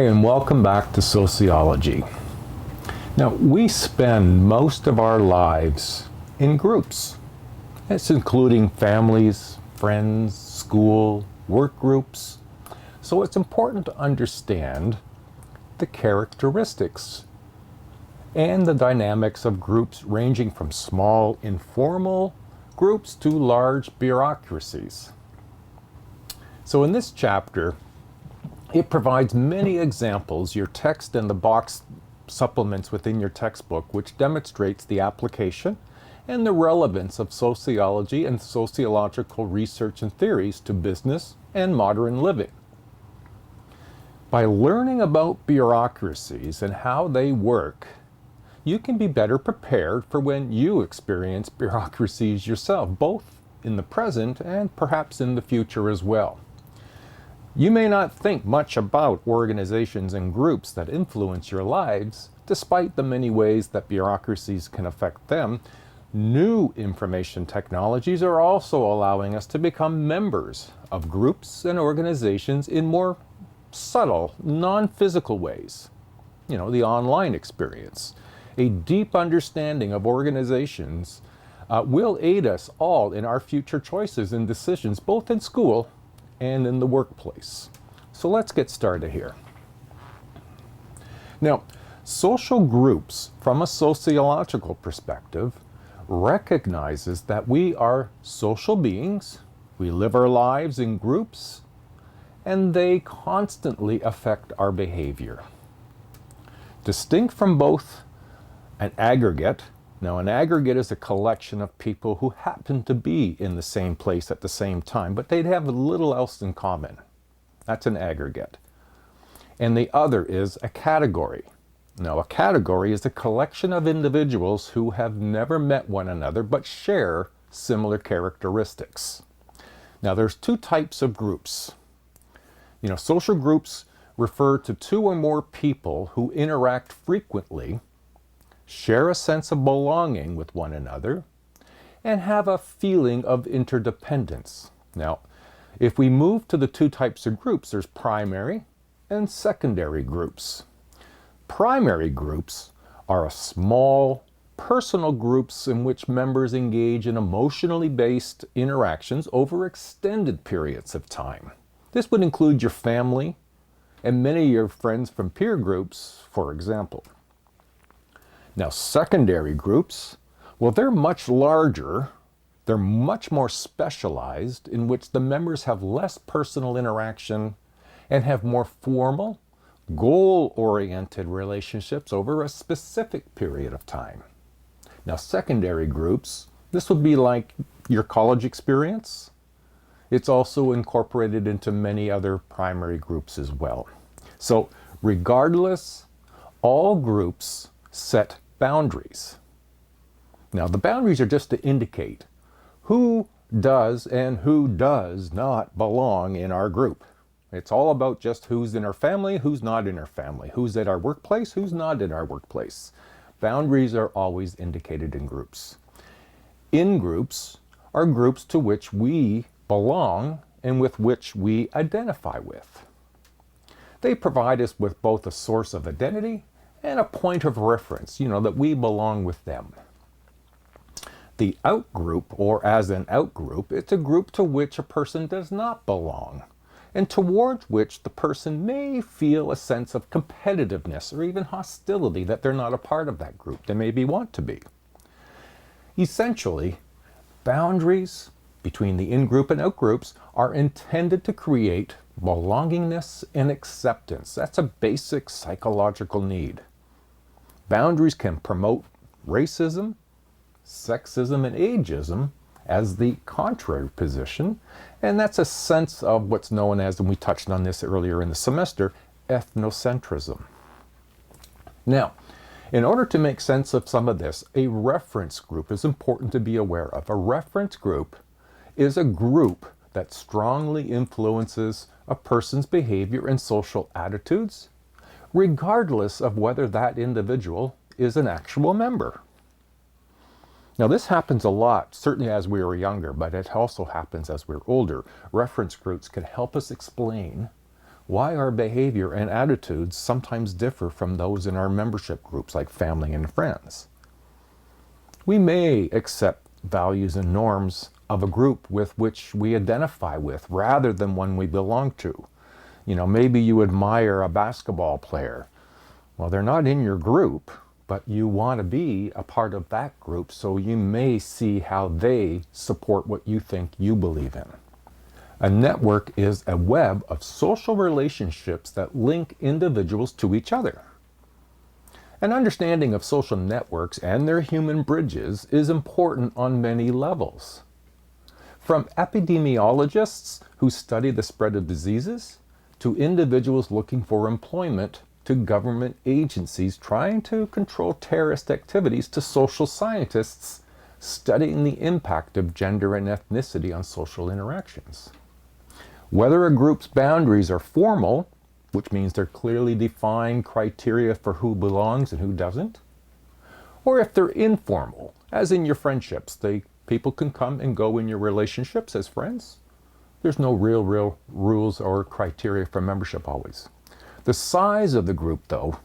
Hi, and welcome back to Sociology. Now, we spend most of our lives in groups. It's including families, friends, school, work groups. So it's important to understand the characteristics and the dynamics of groups ranging from small, informal groups to large bureaucracies. So in this chapter, it provides many examples, your text and the box supplements within your textbook, which demonstrates the application and the relevance of sociology and sociological research and theories to business and modern living. By learning about bureaucracies and how they work, you can be better prepared for when you experience bureaucracies yourself, both in the present and perhaps in the future as well. You may not think much about organizations and groups that influence your lives, despite the many ways that bureaucracies can affect them. New information technologies are also allowing us to become members of groups and organizations in more subtle, non-physical ways. The online experience. A deep understanding of organizations will aid us all in our future choices and decisions, both in school and in the workplace. So let's get started here. Now, social groups, from a sociological perspective, recognizes that we are social beings, we live our lives in groups, and they constantly affect our behavior. Distinct from both an aggregate. Now, an aggregate is a collection of people who happen to be in the same place at the same time, but they'd have little else in common. That's an aggregate. And the other is a category. Now, a category is a collection of individuals who have never met one another but share similar characteristics. Now, there's two types of groups. Social groups refer to two or more people who interact frequently, share a sense of belonging with one another, and have a feeling of interdependence. Now, if we move to the two types of groups, there's primary and secondary groups. Primary groups are small, personal groups in which members engage in emotionally based interactions over extended periods of time. This would include your family and many of your friends from peer groups, for example. Now, secondary groups, well, they're much larger, they're much more specialized, in which the members have less personal interaction and have more formal, goal-oriented relationships over a specific period of time. Now, secondary groups, this would be like your college experience. It's also incorporated into many other primary groups as well. So, regardless, all groups set boundaries. Now, the boundaries are just to indicate who does and who does not belong in our group. It's all about just who's in our family, who's not in our family, who's at our workplace, who's not in our workplace. Boundaries are always indicated in groups. In-groups are groups to which we belong and with which we identify with. They provide us with both a source of identity and a point of reference, that we belong with them. The out-group, or as an out-group, it's a group to which a person does not belong, and towards which the person may feel a sense of competitiveness or even hostility that they're not a part of that group. They maybe want to be. Essentially, boundaries between the in-group and out-groups are intended to create belongingness and acceptance. That's a basic psychological need. Boundaries can promote racism, sexism, and ageism as the contrary position, and that's a sense of what's known as, and we touched on this earlier in the semester, ethnocentrism. Now, in order to make sense of some of this, a reference group is important to be aware of. A reference group is a group that strongly influences a person's behavior and social attitudes, regardless of whether that individual is an actual member. Now, this happens a lot, certainly as we were younger, but it also happens as we're older. Reference groups can help us explain why our behavior and attitudes sometimes differ from those in our membership groups like family and friends. We may accept values and norms of a group with which we identify with rather than one we belong to. You know, maybe you admire a basketball player. Well, they're not in your group, but you want to be a part of that group, so you may see how they support what you think you believe in. A network is a web of social relationships that link individuals to each other. An understanding of social networks and their human bridges is important on many levels. From epidemiologists who study the spread of diseases, to individuals looking for employment, to government agencies trying to control terrorist activities, to social scientists studying the impact of gender and ethnicity on social interactions. Whether a group's boundaries are formal, which means they're clearly defined criteria for who belongs and who doesn't, or if they're informal, as in your friendships, people can come and go in your relationships as friends. There's no real rules or criteria for membership always. The size of the group, though,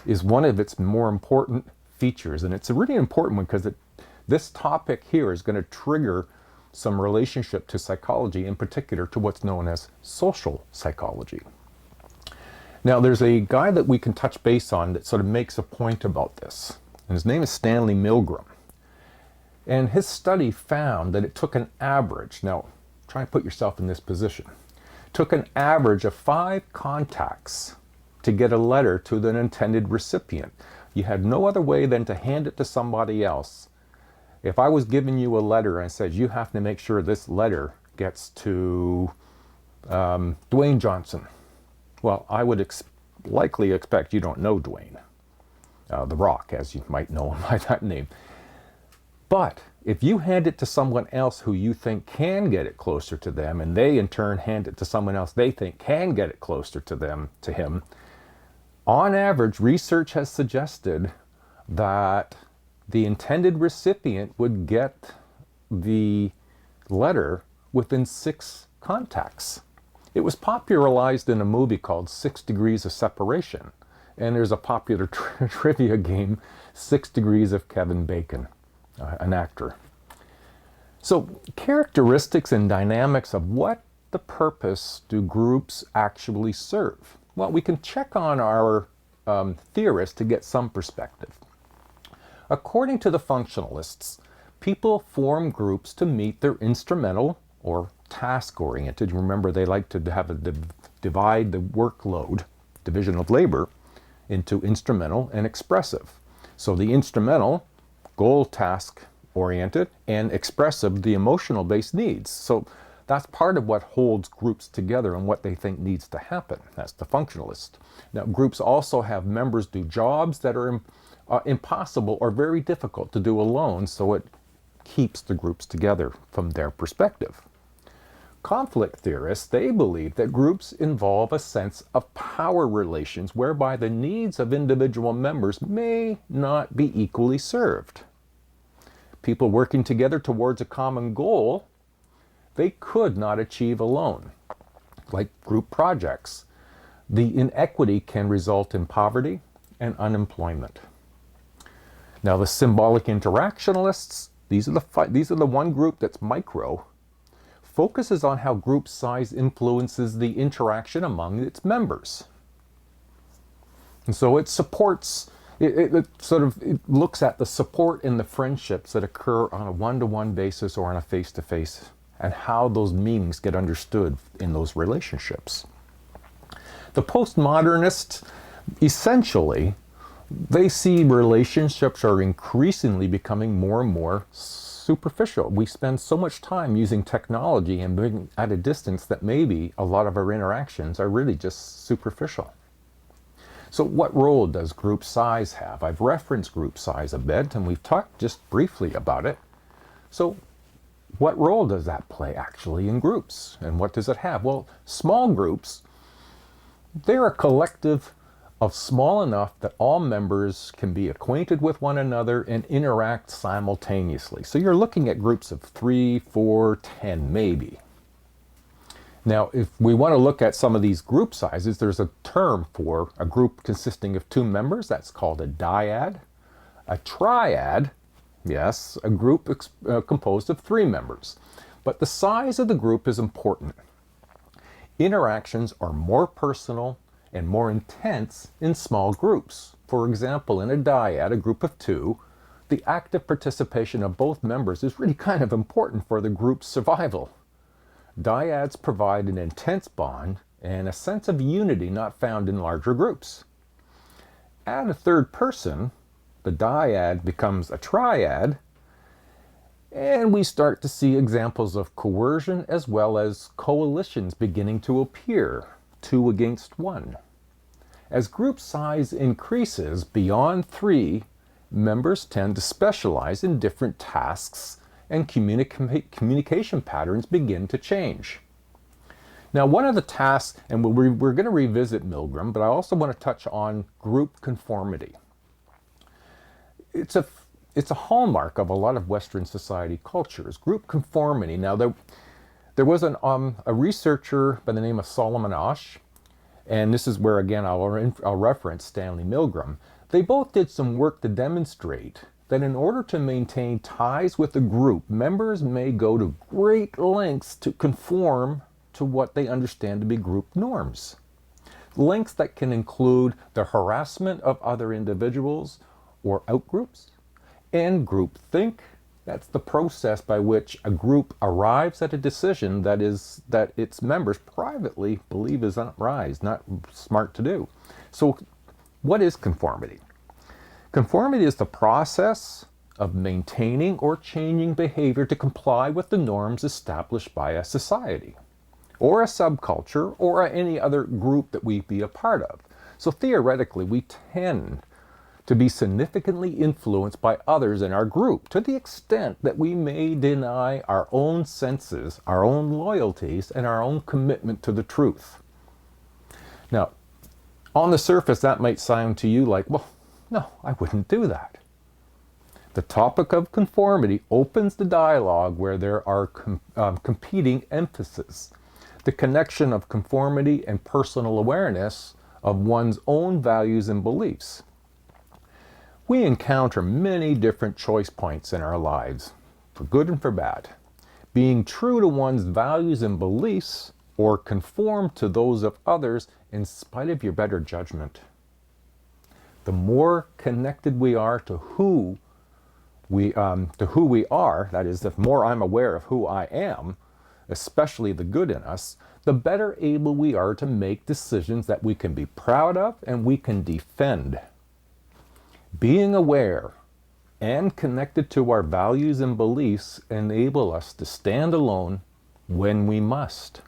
is one of its more important features, and it's a really important one because this topic here is going to trigger some relationship to psychology, in particular to what's known as social psychology. Now, there's a guy that we can touch base on that sort of makes a point about this, and his name is Stanley Milgram. And his study found that it took an average, now try and put yourself in this position, took an average of 5 contacts to get a letter to the intended recipient. You had no other way than to hand it to somebody else. If I was giving you a letter and said, you have to make sure this letter gets to Dwayne Johnson, well, I would likely expect you don't know Dwayne, The Rock, as you might know him by that name. But if you hand it to someone else who you think can get it closer to them, and they in turn hand it to someone else they think can get it closer to him, on average, research has suggested that the intended recipient would get the letter within 6 contacts. It was popularized in a movie called 6 Degrees of Separation, and there's a popular trivia game, 6 Degrees of Kevin Bacon, an actor. So characteristics and dynamics of what the purpose do groups actually serve? Well, we can check on our theorists to get some perspective. According to the functionalists, people form groups to meet their instrumental or task-oriented. Remember, they like to divide the workload, division of labor, into instrumental and expressive. So the instrumental, goal task oriented, and expressive, the emotional based needs. So that's part of what holds groups together and what they think needs to happen. That's the functionalist. Now, groups also have members do jobs that are impossible or very difficult to do alone, so it keeps the groups together from their perspective. Conflict theorists, they believe that groups involve a sense of power relations whereby the needs of individual members may not be equally served. People working together towards a common goal, they could not achieve alone. Like group projects, the inequity can result in poverty and unemployment. Now, the symbolic interactionalists, these are the one group that's micro, focuses on how group size influences the interaction among its members. And so it supports, it looks at the support and the friendships that occur on a one-to-one basis or on a face-to-face, and how those meanings get understood in those relationships. The postmodernists, essentially, they see relationships are increasingly becoming more and more superficial. We spend so much time using technology and being at a distance that maybe a lot of our interactions are really just superficial. So what role does group size have? I've referenced group size a bit, and we've talked just briefly about it. So what role does that play actually in groups? And what does it have? Well, small groups, they're a collective of small enough that all members can be acquainted with one another and interact simultaneously. So you're looking at groups of 3, 4, 10 maybe. Now, if we want to look at some of these group sizes, there's a term for a group consisting of 2 members. That's called a dyad. A triad, yes, a group composed of 3 members. But the size of the group is important. Interactions are more personal and more intense in small groups. For example, in a dyad, a group of 2, the active participation of both members is really kind of important for the group's survival. Dyads provide an intense bond and a sense of unity not found in larger groups. Add a 3rd person, the dyad becomes a triad, and we start to see examples of coercion as well as coalitions beginning to appear, 2 against 1. As group size increases beyond 3, members tend to specialize in different tasks and communication patterns begin to change. Now, one of the tasks, and we're going to revisit Milgram, but I also want to touch on group conformity. It's a hallmark of a lot of Western society cultures, group conformity. Now, there was a researcher by the name of Solomon Asch, and this is where, again, I'll reference Stanley Milgram. They both did some work to demonstrate that in order to maintain ties with a group, members may go to great lengths to conform to what they understand to be group norms. Lengths that can include the harassment of other individuals or outgroups, and groupthink. That's the process by which a group arrives at a decision that its members privately believe is unwise, not smart to do. So what is conformity? Conformity is the process of maintaining or changing behavior to comply with the norms established by a society, or a subculture, or any other group that we be a part of. So theoretically, we tend to be significantly influenced by others in our group to the extent that we may deny our own senses, our own loyalties, and our own commitment to the truth. Now, on the surface, that might sound to you like, well, no, I wouldn't do that. The topic of conformity opens the dialogue where there are competing emphases. The connection of conformity and personal awareness of one's own values and beliefs. We encounter many different choice points in our lives, for good and for bad. Being true to one's values and beliefs, or conform to those of others in spite of your better judgment. The more connected we are to who we are, that is, the more I'm aware of who I am, especially the good in us, the better able we are to make decisions that we can be proud of and we can defend. Being aware and connected to our values and beliefs enable us to stand alone when we must.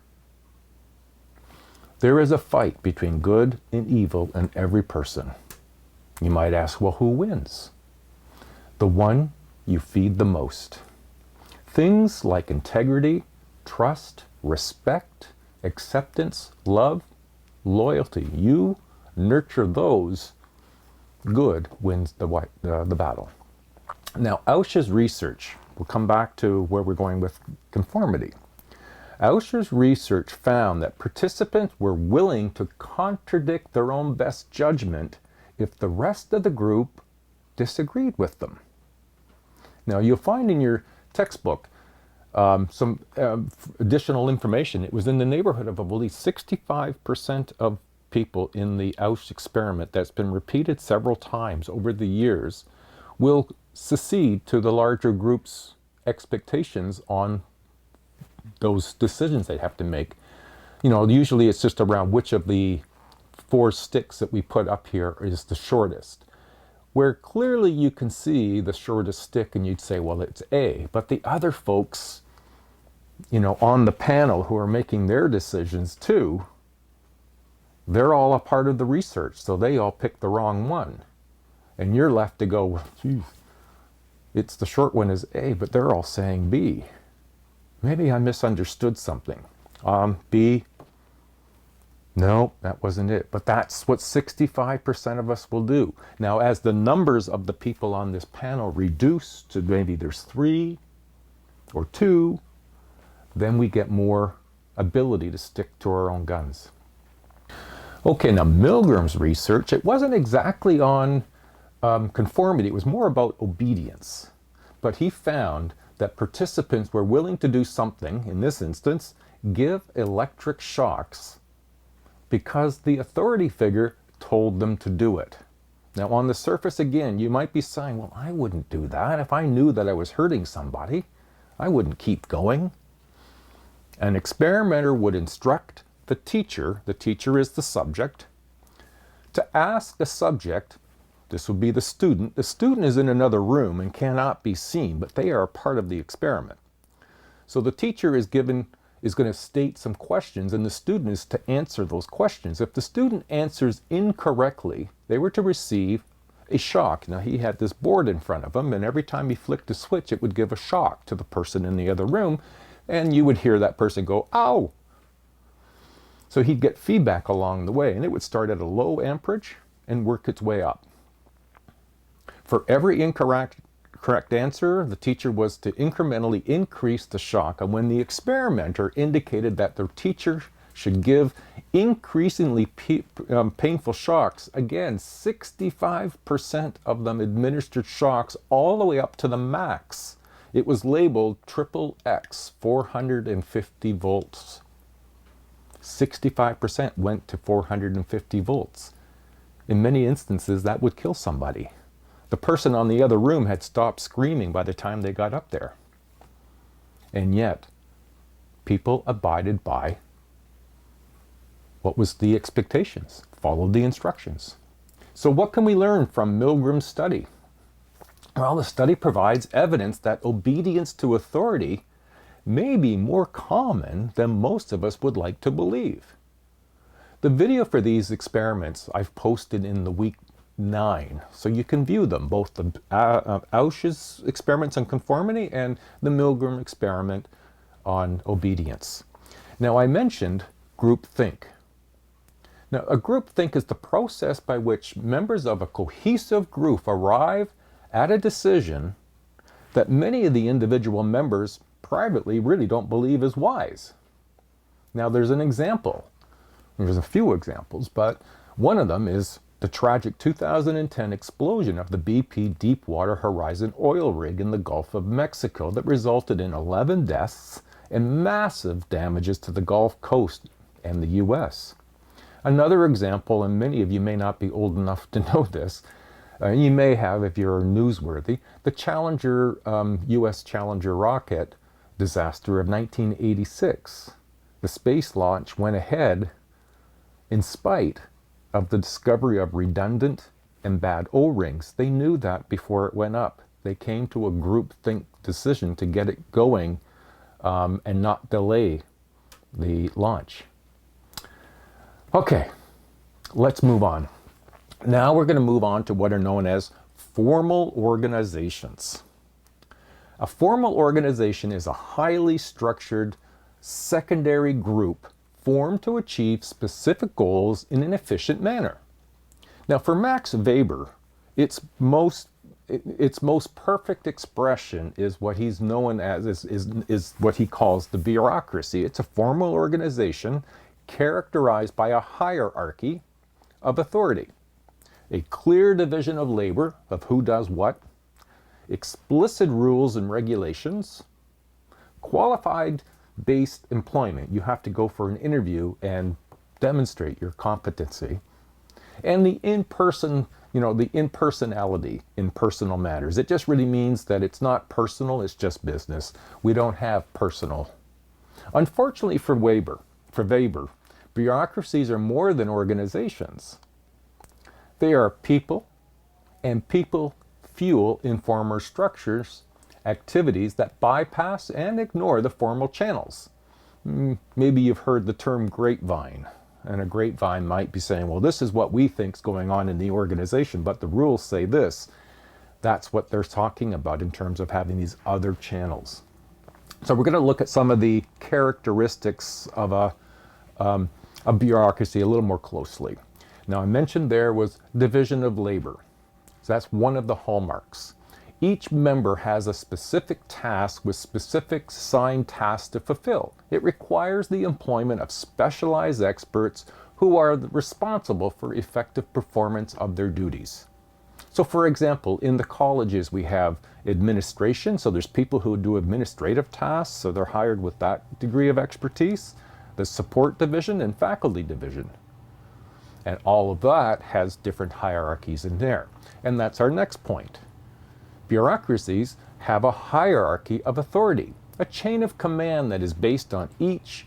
There is a fight between good and evil in every person. You might ask, well, who wins? The one you feed the most. Things like integrity, trust, respect, acceptance, love, loyalty. You nurture those, good wins the battle. Now, Asch's research, we'll come back to where we're going with conformity. Asch's research found that participants were willing to contradict their own best judgment if the rest of the group disagreed with them. Now, you'll find in your textbook some additional information. It was in the neighborhood of at least 65% of people in the Asch experiment, that's been repeated several times over the years, will secede to the larger group's expectations on those decisions they have to make. You know, usually it's just around which of the 4 sticks that we put up here is the shortest. Where clearly you can see the shortest stick and you'd say, well, it's A. But the other folks, you know, on the panel who are making their decisions too, they're all a part of the research, so they all picked the wrong one. And you're left to go, well, geez, it's the short one is A, but they're all saying B. Maybe I misunderstood something. B, no, that wasn't it. But that's what 65% of us will do. Now, as the numbers of the people on this panel reduce to maybe there's 3 or 2, then we get more ability to stick to our own guns. Okay, now Milgram's research, it wasn't exactly on conformity, it was more about obedience. But he found that participants were willing to do something, in this instance, give electric shocks, because the authority figure told them to do it. Now on the surface again, you might be saying, well, I wouldn't do that. If I knew that I was hurting somebody, I wouldn't keep going. An experimenter would instruct the teacher is the subject, to ask the subject, this would be the student is in another room and cannot be seen, but they are a part of the experiment. So the teacher is going to state some questions, and the student is to answer those questions. If the student answers incorrectly, they were to receive a shock. Now he had this board in front of him, and every time he flicked a switch, it would give a shock to the person in the other room, and you would hear that person go, ow! So he'd get feedback along the way, and it would start at a low amperage and work its way up. For every correct answer, the teacher was to incrementally increase the shock, and when the experimenter indicated that the teacher should give increasingly painful shocks, again, 65% of them administered shocks all the way up to the max. It was labeled XXX, 450 volts. 65% went to 450 volts. In many instances, that would kill somebody. The person on the other room had stopped screaming by the time they got up there. And yet, people abided by what was the expectations, followed the instructions. So what can we learn from Milgram's study? Well, the study provides evidence that obedience to authority may be more common than most of us would like to believe. The video for these experiments I've posted in the week 9, so you can view them, both the Ausch's experiments on conformity and the Milgram experiment on obedience. Now I mentioned groupthink. Now a groupthink is the process by which members of a cohesive group arrive at a decision that many of the individual members privately really don't believe is wise. Now there's an example. There's a few examples, but one of them is the tragic 2010 explosion of the BP Deepwater Horizon oil rig in the Gulf of Mexico that resulted in 11 deaths and massive damages to the Gulf Coast and the US. Another example, and many of you may not be old enough to know this, you may have if you're newsworthy, the Challenger, US Challenger rocket disaster of 1986. The space launch went ahead in spite of the discovery of redundant and bad O-rings. They knew that before it went up. They came to a groupthink decision to get it going and not delay the launch. Okay, let's move on. Now we're going to move on to what are known as formal organizations. A formal organization is a highly structured secondary group formed to achieve specific goals in an efficient manner. Now for Max Weber, its most perfect expression is what he's known as, is what he calls the bureaucracy. It's a formal organization characterized by a hierarchy of authority, a clear division of labor, of who does what, explicit rules and regulations, qualified-based employment. You have to go for an interview and demonstrate your competency. And the in-person, the impersonality in personal matters. It just really means that it's not personal, it's just business. We don't have personal. Unfortunately for Weber, bureaucracies are more than organizations. They are people, and people fuel informal structures, activities that bypass and ignore the formal channels. Maybe you've heard the term grapevine, and a grapevine might be saying, well, this is what we think is going on in the organization, but the rules say this. That's what they're talking about in terms of having these other channels. So we're going to look at some of the characteristics of a bureaucracy a little more closely. Now I mentioned there was division of labor. So that's one of the hallmarks. Each member has a specific task with specific assigned tasks to fulfill. It requires the employment of specialized experts who are responsible for effective performance of their duties. So for example, in the colleges we have administration, so there's people who do administrative tasks, so they're hired with that degree of expertise, the support division and faculty division. And all of that has different hierarchies in there. And that's our next point. Bureaucracies have a hierarchy of authority, a chain of command that is based on each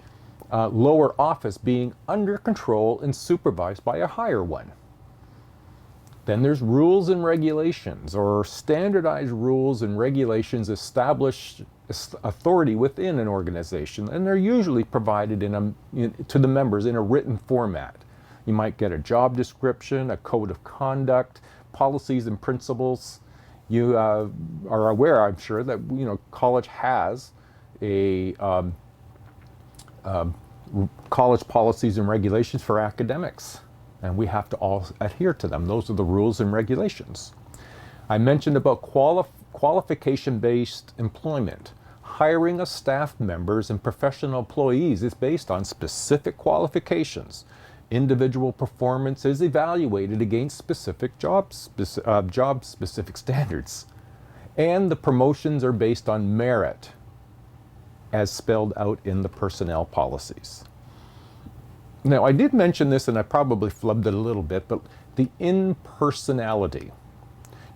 lower office being under control and supervised by a higher one. Then there's rules and regulations, or standardized rules and regulations establish authority within an organization, and they're usually provided to the members in a written format. You might get a job description, a code of conduct, policies and principles. You are aware, I'm sure, that college has a college policies and regulations for academics, and we have to all adhere to them. Those are the rules and regulations. I mentioned about qualification-based employment. Hiring of staff members and professional employees is based on specific qualifications. Individual performance is evaluated against specific job-specific standards. And the promotions are based on merit, as spelled out in the personnel policies. Now, I did mention this, and I probably flubbed it a little bit, but the impersonality.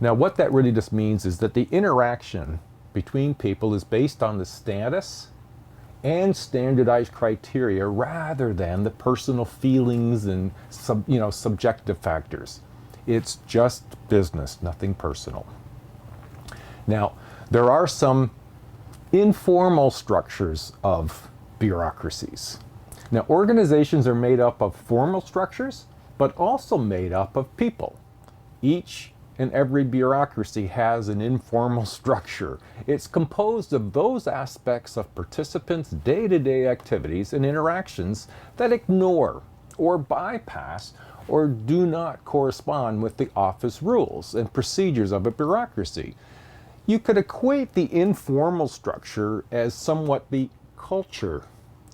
Now, what that really just means is that the interaction between people is based on the status and standardized criteria rather than the personal feelings and subjective factors. It's just business, nothing personal. Now, there are some informal structures of bureaucracies. Now, organizations are made up of formal structures, but also made up of people. Each and every bureaucracy has an informal structure. It's composed of those aspects of participants' day-to-day activities and interactions that ignore or bypass or do not correspond with the office rules and procedures of a bureaucracy. You could equate the informal structure as somewhat the culture.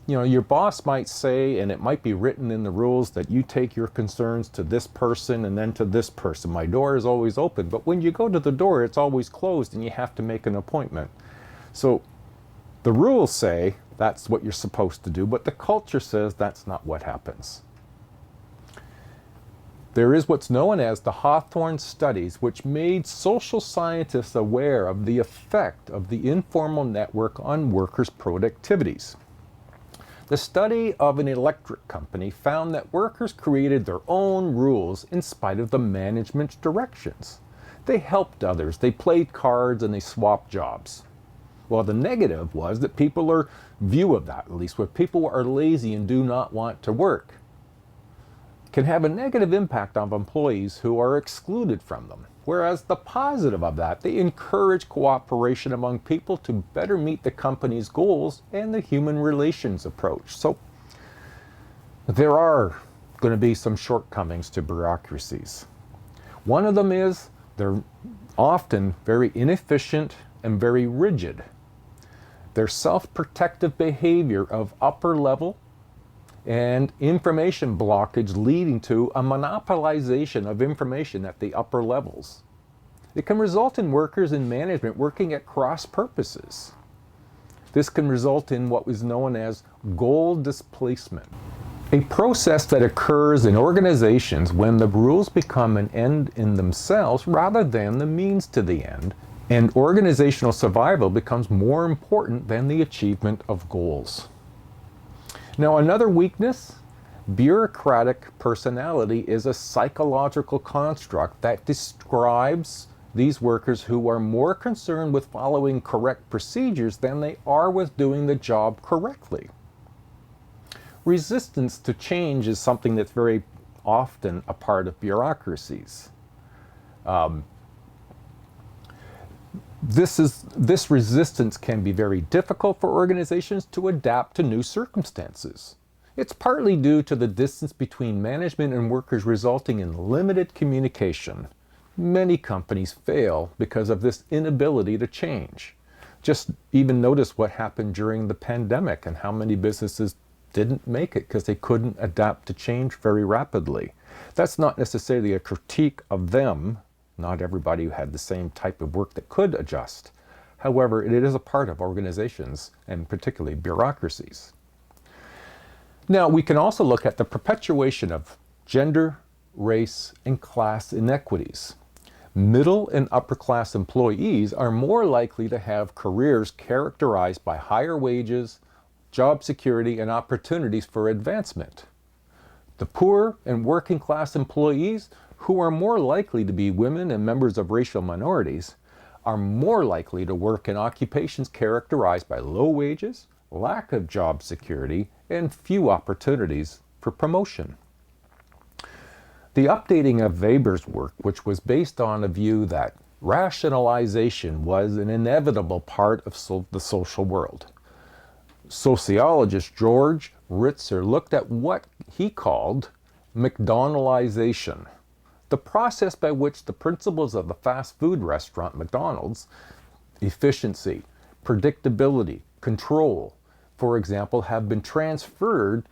Your boss might say, and it might be written in the rules, that you take your concerns to this person and then to this person. My door is always open, but when you go to the door, it's always closed and you have to make an appointment. So the rules say that's what you're supposed to do, but the culture says that's not what happens. There is what's known as the Hawthorne studies, which made social scientists aware of the effect of the informal network on workers' productivities. The study of an electric company found that workers created their own rules in spite of the management's directions. They helped others, they played cards, and they swapped jobs. Well, the negative was that people's view of that, at least where people are lazy and do not want to work, can have a negative impact on employees who are excluded from them. Whereas the positive of that, they encourage cooperation among people to better meet the company's goals and the human relations approach. So there are going to be some shortcomings to bureaucracies. One of them is they're often very inefficient and very rigid. Their self-protective behavior of upper level and information blockage leading to a monopolization of information at the upper levels. It can result in workers in management working at cross purposes. This can result in what is known as goal displacement, a process that occurs in organizations when the rules become an end in themselves rather than the means to the end, and organizational survival becomes more important than the achievement of goals. Now, another weakness, bureaucratic personality is a psychological construct that describes these workers who are more concerned with following correct procedures than they are with doing the job correctly. Resistance to change is something that's very often a part of bureaucracies. This resistance can be very difficult for organizations to adapt to new circumstances. It's partly due to the distance between management and workers resulting in limited communication. Many companies fail because of this inability to change. Just even notice what happened during the pandemic and how many businesses didn't make it because they couldn't adapt to change very rapidly. That's not necessarily a critique of them. Not everybody had the same type of work that could adjust. However, it is a part of organizations and particularly bureaucracies. Now, we can also look at the perpetuation of gender, race, and class inequities. Middle and upper class employees are more likely to have careers characterized by higher wages, job security, and opportunities for advancement. The poor and working class employees, who are more likely to be women and members of racial minorities, are more likely to work in occupations characterized by low wages, lack of job security, and few opportunities for promotion. The updating of Weber's work, which was based on a view that rationalization was an inevitable part of the social world. Sociologist George Ritzer looked at what he called McDonaldization, the process by which the principles of the fast food restaurant McDonald's, efficiency, predictability, control, for example, have been transferred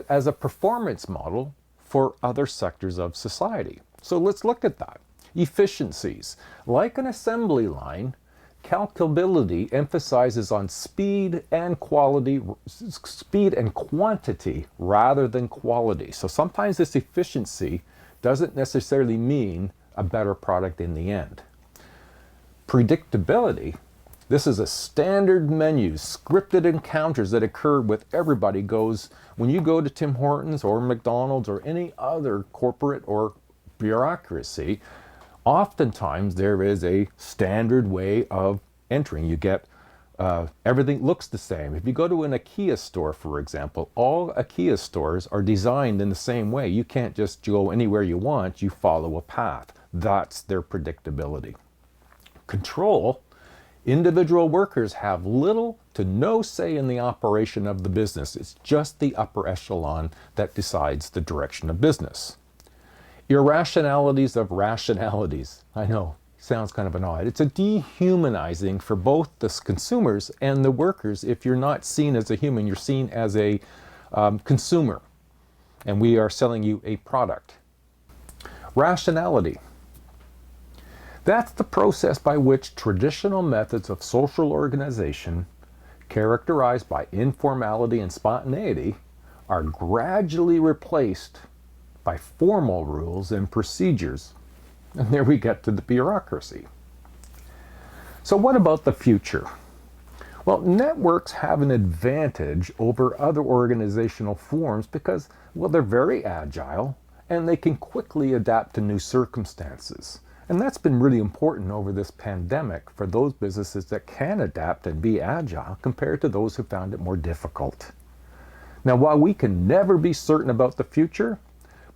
as a performance model for other sectors of society. So let's look at that. Efficiencies. Like an assembly line, calculability emphasizes on speed and quantity rather than quality. So sometimes this efficiency doesn't necessarily mean a better product in the end. Predictability. This is a standard menu, scripted encounters that occur with everybody goes when you go to Tim Hortons or McDonald's or any other corporate or bureaucracy. Oftentimes there is a standard way of entering. You get everything looks the same. If you go to an IKEA store, for example, all IKEA stores are designed in the same way. You can't just go anywhere you want, you follow a path. That's their predictability. Control. Individual workers have little to no say in the operation of the business. It's just the upper echelon that decides the direction of business. Irrationalities of rationalities. I know, sounds kind of an odd. It's a dehumanizing for both the consumers and the workers. If you're not seen as a human, you're seen as a consumer. And we are selling you a product. Rationality. That's the process by which traditional methods of social organization, characterized by informality and spontaneity, are gradually replaced by formal rules and procedures. And there we get to the bureaucracy. So what about the future? Well, networks have an advantage over other organizational forms because, well, they're very agile and they can quickly adapt to new circumstances. And that's been really important over this pandemic for those businesses that can adapt and be agile compared to those who found it more difficult. Now, while we can never be certain about the future,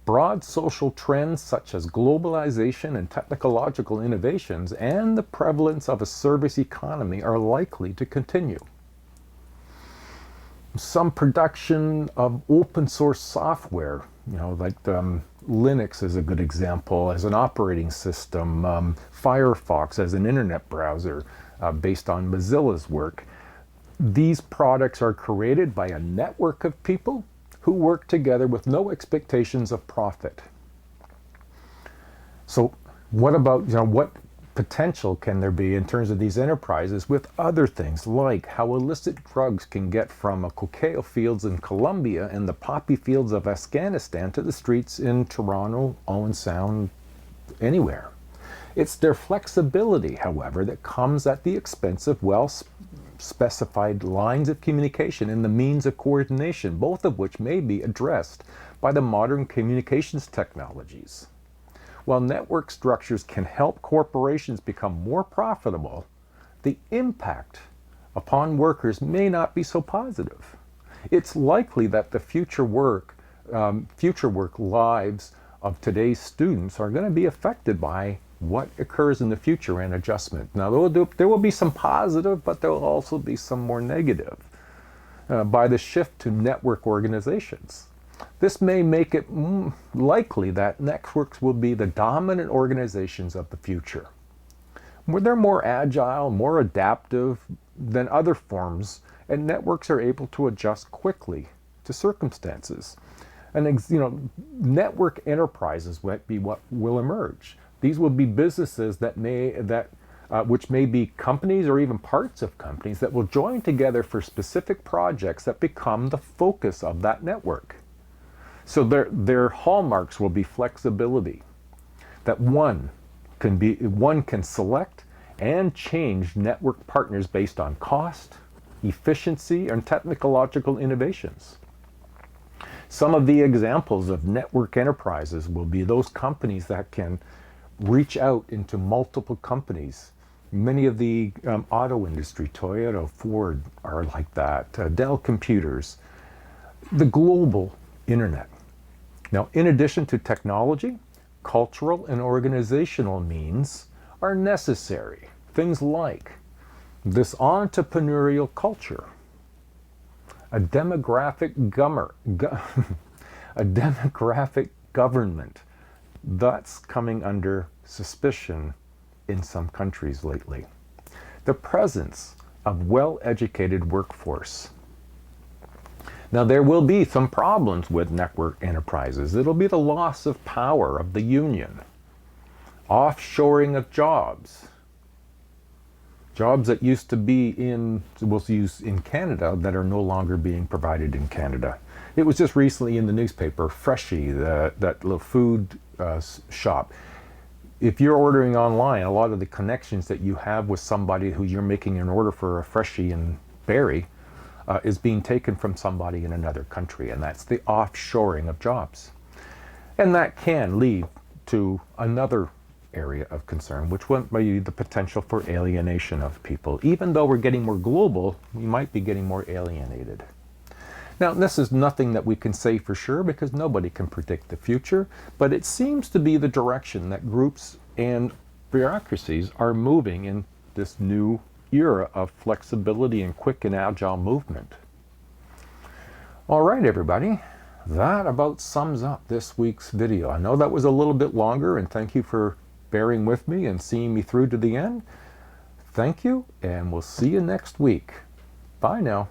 broad social trends such as globalization and technological innovations and the prevalence of a service economy are likely to continue. Some production of open source software, like Linux is a good example as an operating system, Firefox as an internet browser based on Mozilla's work. These products are created by a network of people who work together with no expectations of profit. So what about, what potential can there be in terms of these enterprises with other things like how illicit drugs can get from a cacao fields in Colombia and the poppy fields of Afghanistan to the streets in Toronto, Owen Sound, anywhere. It's their flexibility, however, that comes at the expense of well-specified lines of communication and the means of coordination, both of which may be addressed by the modern communications technologies. While network structures can help corporations become more profitable, the impact upon workers may not be so positive. It's likely that the future work lives of today's students are going to be affected by what occurs in the future and adjustment. Now, there will be some positive, but there will also be some more negative by the shift to network organizations. This may make it likely that networks will be the dominant organizations of the future. Where they're more agile, more adaptive than other forms, and networks are able to adjust quickly to circumstances. And network enterprises might be what will emerge. These will be businesses which may be companies or even parts of companies that will join together for specific projects that become the focus of that network. So their hallmarks will be flexibility, that one can select and change network partners based on cost, efficiency, and technological innovations. Some of the examples of network enterprises will be those companies that can reach out into multiple companies. Many of the auto industry, Toyota, Ford are like that, Dell Computers, the global internet. Now, in addition to technology, cultural and organizational means are necessary. Things like this entrepreneurial culture, a demographic government that's coming under suspicion in some countries lately. The presence of well-educated workforce. Now, there will be some problems with network enterprises. It'll be the loss of power of the union, offshoring of jobs that used to be in Canada that are no longer being provided in Canada. It was just recently in the newspaper, Freshie, that little food shop. If you're ordering online, a lot of the connections that you have with somebody who you're making an order for a Freshie in Barrie is being taken from somebody in another country, and that's the offshoring of jobs. And that can lead to another area of concern, which would be the potential for alienation of people. Even though we're getting more global, we might be getting more alienated. Now, this is nothing that we can say for sure because nobody can predict the future, but it seems to be the direction that groups and bureaucracies are moving in this new era of flexibility and quick and agile movement. All right, everybody. That about sums up this week's video. I know that was a little bit longer, and thank you for bearing with me and seeing me through to the end. Thank you, and we'll see you next week. Bye now.